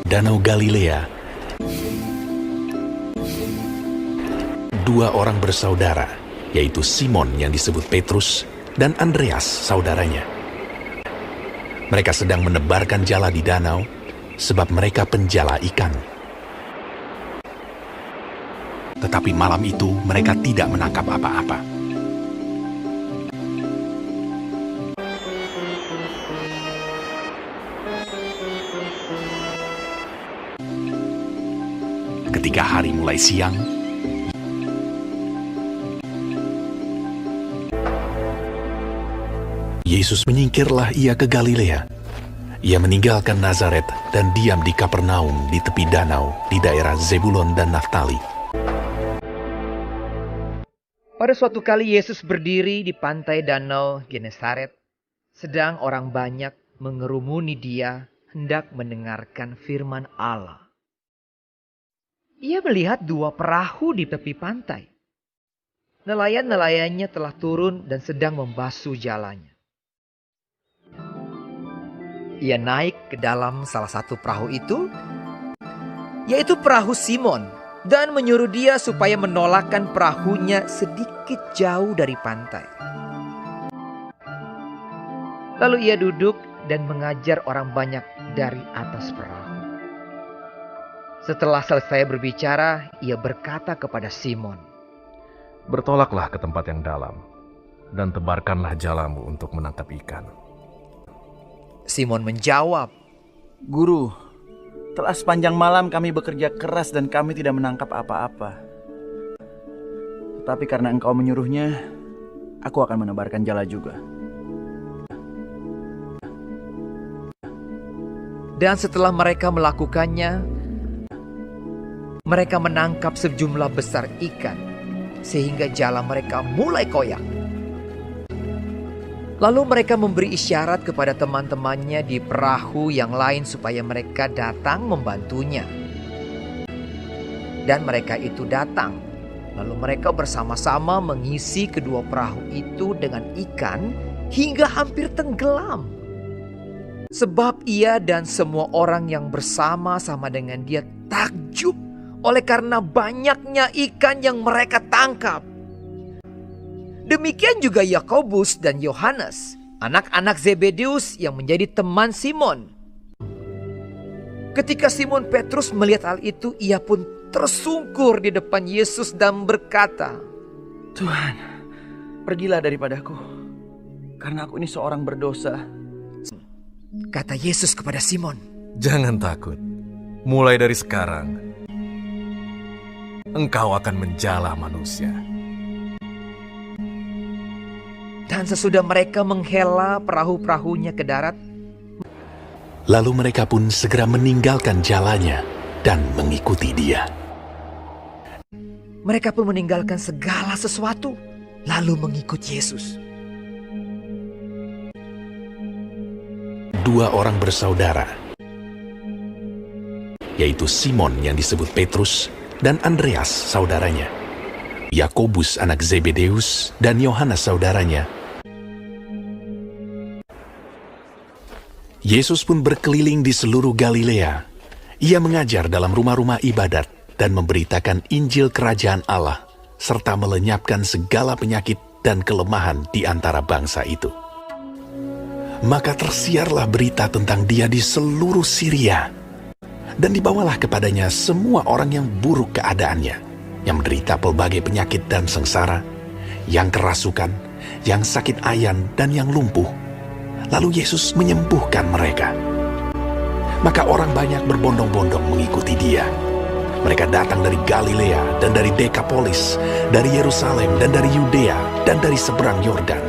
Danau Galilea, dua orang bersaudara, yaitu Simon yang disebut Petrus dan Andreas saudaranya. Mereka sedang menebarkan jala di danau, sebab mereka penjala ikan. Tetapi malam itu mereka tidak menangkap apa-apa. Ketika hari mulai siang, Yesus menyingkirlah ia ke Galilea. Ia meninggalkan Nazaret dan diam di Kapernaum di tepi danau di daerah Zebulon dan Naftali. Pada suatu kali Yesus berdiri di pantai danau Genesaret, sedang orang banyak mengerumuni dia hendak mendengarkan firman Allah. Ia melihat dua perahu di tepi pantai. Nelayan-nelayannya telah turun dan sedang membasuh jalannya. Ia naik ke dalam salah satu perahu itu, yaitu perahu Simon, dan menyuruh dia supaya menolakkan perahunya sedikit jauh dari pantai. Lalu ia duduk dan mengajar orang banyak dari atas perahu. Setelah selesai berbicara, ia berkata kepada Simon, "Bertolaklah ke tempat yang dalam, dan tebarkanlah jalamu untuk menangkap ikan." Simon menjawab, "Guru, telah sepanjang malam kami bekerja keras dan kami tidak menangkap apa-apa. Tetapi karena engkau menyuruhnya, aku akan menebarkan jala juga." Dan setelah mereka melakukannya, mereka menangkap sejumlah besar ikan, sehingga jala mereka mulai koyak. Lalu mereka memberi isyarat kepada teman-temannya di perahu yang lain supaya mereka datang membantunya. Dan mereka itu datang. Lalu mereka bersama-sama mengisi kedua perahu itu dengan ikan hingga hampir tenggelam. Sebab ia dan semua orang yang bersama-sama dengan dia takjub oleh karena banyaknya ikan yang mereka tangkap. Demikian juga Yakobus dan Yohanes, anak-anak Zebedeus yang menjadi teman Simon. Ketika Simon Petrus melihat hal itu, ia pun tersungkur di depan Yesus dan berkata, "Tuhan, pergilah daripadaku, karena aku ini seorang berdosa." Kata Yesus kepada Simon, "Jangan takut. Mulai dari sekarang, engkau akan menjala manusia." Dan sesudah mereka menghela perahu-perahunya ke darat, Lalu mereka pun segera meninggalkan jalannya dan mengikuti dia. mereka pun meninggalkan segala sesuatu, lalu mengikut Yesus. Dua orang bersaudara, yaitu Simon yang disebut Petrus dan Andreas saudaranya, Yakobus anak Zebedeus dan Yohanes saudaranya. Yesus pun berkeliling di seluruh Galilea. Ia mengajar dalam rumah-rumah ibadat dan memberitakan Injil Kerajaan Allah, serta melenyapkan segala penyakit dan kelemahan di antara bangsa itu. Maka tersiarlah berita tentang dia di seluruh Syria, dan dibawalah kepadanya semua orang yang buruk keadaannya, yang menderita pelbagai penyakit dan sengsara, yang kerasukan, yang sakit ayan, dan yang lumpuh. Lalu Yesus menyembuhkan mereka. Maka orang banyak berbondong-bondong mengikuti dia. Mereka datang dari Galilea dan dari Dekapolis, dari Yerusalem dan dari Yudea dan dari seberang Yordan,